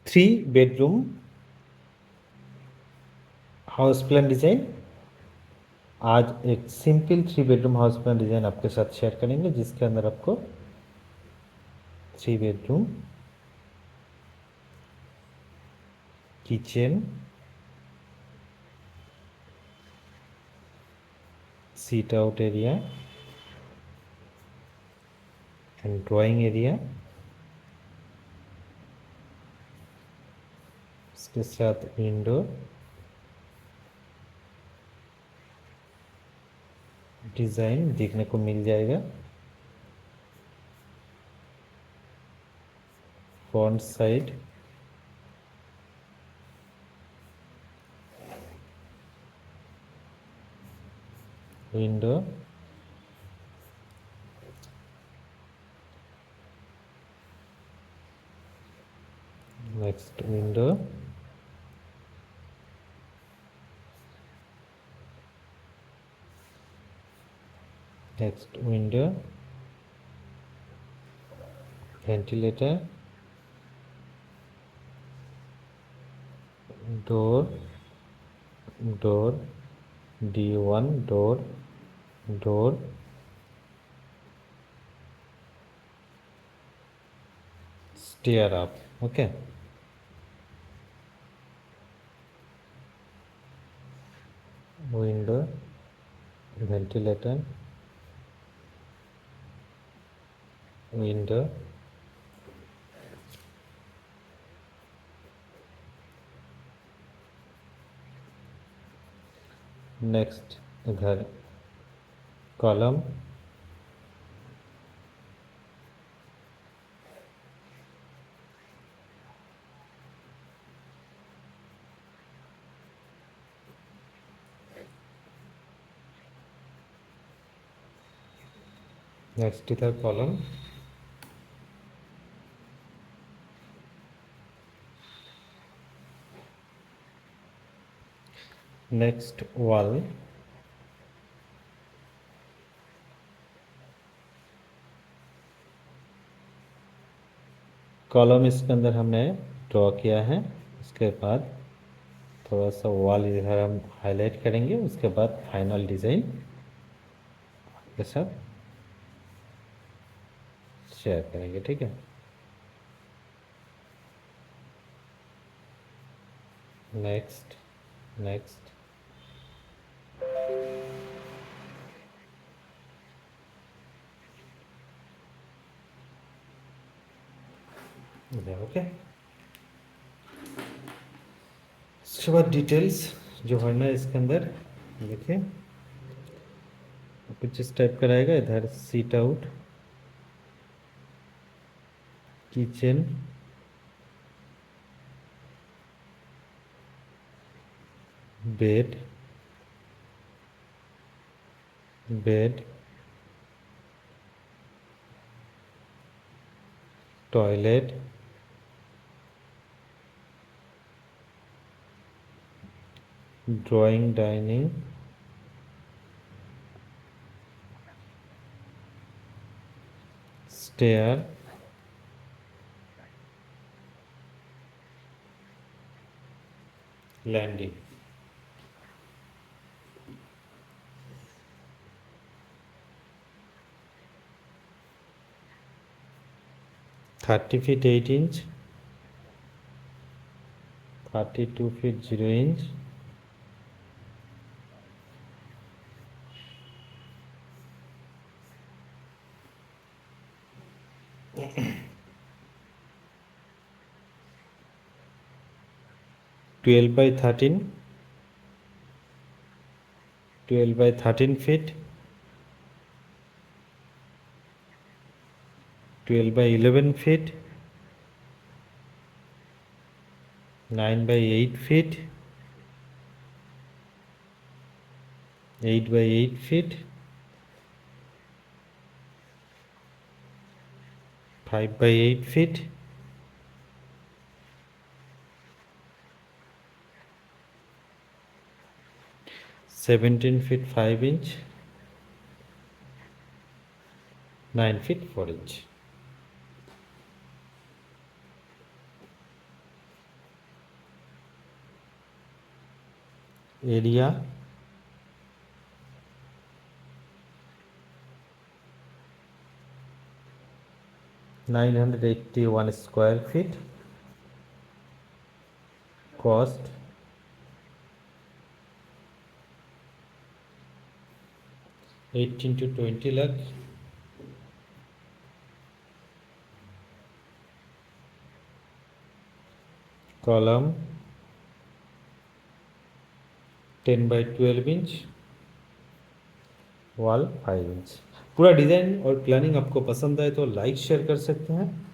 3 bedroom house plan design. आज एक simple 3 bedroom house plan design आपके साथ शेयर करेंगे, जिसके अंदर आपको 3 bedroom, kitchen, sit out area and drawing area, इसके साथ विंडो डिज़ाइन देखने को मिल जाएगा। Front side window, next window, next window, ventilator, door, door D1 door, door, stair up, okay. Window, ventilator, window, next इधर कॉलम, नेक्स्ट इधर column, next wall, column इसके अंदर हमने ड्रॉ किया है। उसके बाद थोड़ा सा वॉल इधर हम हाईलाइट करेंगे, उसके बाद फाइनल डिज़ाइन के साथ शेयर करेंगे, ठीक है। Next, next, okay. उसके बाद डिटेल्स जो भरना है इसके अंदर, देखिए कुछ इस टाइप का रहेगा। इधर sit out, kitchen, bed, bed, toilet, drawing dining, stair, landing. 30 feet 8 inch, 32 feet 0 inch, 12 by 13, 12 by 13 feet, 12 by 11 feet, 9 by 8 feet, 8 by 8 feet, 5 by 8 feet, 17 feet 5 inch, 9 feet 4 inch। Area 981 square feet, cost 18 to 20 lakh, column 10x12 inch, wall 5 inch. पूरा design और planning आपको पसंद आए तो like share कर सकते हैं।